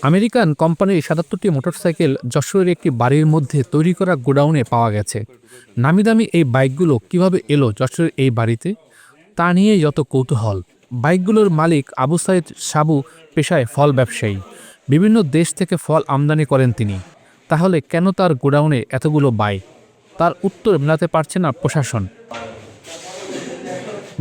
American কোম্পানির ৭৭টি motorcycle যশোরের একটি বাড়ির মধ্যে তৈরি করা গোডাউনে পাওয়া গেছে। নামিদামি এই বাইকগুলো কিভাবে এলো যশোরের এই বাড়িতে, তা নিয়েই যত কৌতূহল। বাইকগুলোর মালিক আবু সাইদ সাবু পেশায় ফল ব্যবসায়ী। বিভিন্ন দেশ থেকে ফল আমদানি করেন তিনি। তাহলে কেন তার গোডাউনে এতগুলো বাইক? তার উত্তর মেলাতে পারছে না প্রশাসন।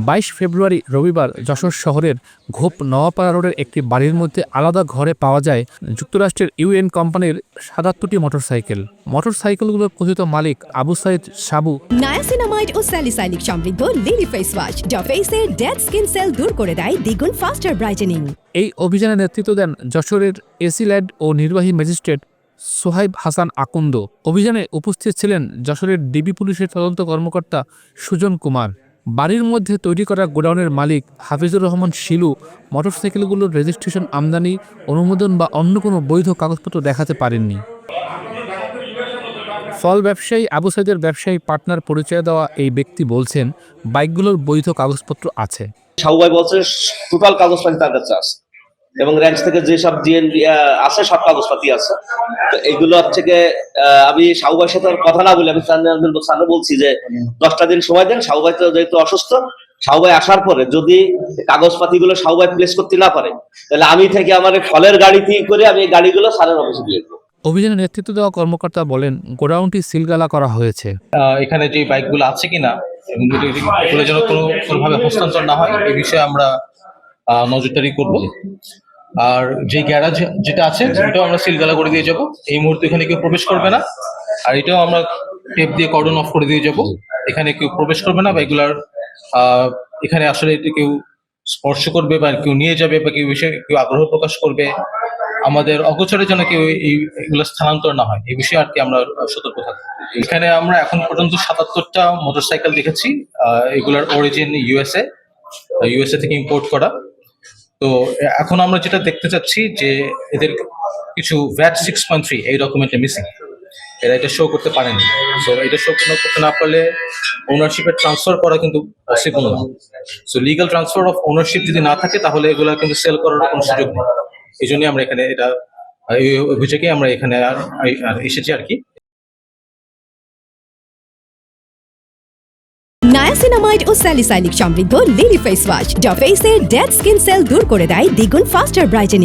২২ ফেব্রুয়ারি রবিবার যশোর শহরের ঘোপ নওয়াপাড়া রোডের একটি বাড়ির মধ্যে আলাদা ঘরে পাওয়া যায় যুক্তরাষ্ট্রের ইউএন কোম্পানির ৭৭টি মোটরসাইকেল। মোটরসাইকেলগুলোর কথিত মালিক আবু সাইদ সাবু। নায়াসিনামাইড ও স্যালিসাইলিক সমৃদ্ধ লিলি ফেস ওয়াশ যা ফেসের ডেড স্কিন সেল দূর করে দেয় দ্বিগুণ ফাস্টার ব্রাইটেনিং। এই অভিযানে নেতৃত্ব দেন যশোরের এসি ল্যাড ও নির্বাহী ম্যাজিস্ট্রেট সোহাইব হাসান আকুন্দ। অভিযানে উপস্থিত ছিলেন যশোরের ডিবি পুলিশের তদন্ত কর্মকর্তা সুজন কুমার। বাড়ির মধ্যে তৈরি করা গোডাউনের মালিক হাফিজুর রহমান শিলু মোটরসাইকেলগুলোর রেজিস্ট্রেশন, আমদানি, অনুমোদন বা অন্য কোনো বৈধ কাগজপত্র দেখাতে পারেননি। ফল ব্যবসায়ী আবু সাইদের ব্যবসায়ী পার্টনার পরিচয় দেওয়া এই ব্যক্তি বলছেন, বাইকগুলোর বৈধ কাগজপত্র আছে। সাহু ভাই বলছে টোটাল কাগজপাতি তার কাছে আছে এবং রেঞ্জ থেকে যেসব জিএনবি আছে সব কাগজপাতি আছে। তো এইগুলো থেকে আমি সাহু ভাইয়ের সাথে কথা না বলে আমি স্যারকে বলছি যে 10টা দিন সময় দেন। সাহু ভাই তো যেহেতু অসুস্থ, সাহু ভাই আসার পরে যদি কাগজপাতি গুলো সাহু ভাই প্লেস করতে না পারে, তাহলে আমি থেকে আমার ফলের গাড়িতে করে আমি এই গাড়িগুলো স্যারের অফিসে দিয়ে দেবো। অভিযানে নেতৃত্ব দেওয়া কর্মকর্তা বলেন, গোডাউনটি সিলগালা করা হয়েছে। এখানে যে বাইকগুলো আছে কিনা এগুলো যেন কোনোভাবে হস্তান্তর না হয় এই বিষয়ে আমরা নজরদারি করব। আর যে গ্যারাজ যেটা আছে সেটাও আমরা সিলগালা করে দিয়ে যাব। এই মুহূর্তে এখানে কেউ প্রবেশ করবে না। আর এটাও আমরা টেপ দিয়ে কর্ডন অফ করে দিয়ে যাব। এখানে কেউ প্রবেশ করবে না বা এগুলার এখানে আসলে কেউ স্পর্শ করবে বা কেউ নিয়ে যাবে বা কেউ বিষয়ে কেউ আগ্রহ প্রকাশ করবে, আমাদের অগোচরে যেন কেউ এইগুলো স্থানান্তর না হয় এই বিষয়ে আর কি আমরা সতর্ক থাকবো। এখানে আমরা এখন পর্যন্ত ৭৭টা মোটরসাইকেল দেখেছি। এগুলার অরিজিন ইউএসএ থেকে ইম্পোর্ট করা। তো এখন আমরা যেটা দেখতে চাচ্ছি যে এদের কিছু ভ্যাট 6.3 এই ডকুমেন্টে মিসিং, এরা এটা শো করতে পারেনি। সো এটা শো করতে না পারলে ওনারশিপের ট্রান্সফার করা কিন্তু পসিবল না। So legal transfer of ownership যদি না থাকে তাহলে এগুলো কিন্তু সেল করার কোনো সুযোগ নেই। এই জন্যই আমরা এখানে এটা অভিযোগে আমরা এখানে এসেছি আর কি। নায়াসিনামাইড ও স্যালিসাইলিক সমৃদ্ধ লিলি ফেস ওয়াশ যা ফেসের ডেড স্কিন সেল দূর করে দেয় দ্বিগুণ ফাস্টার ব্রাইটেনিং।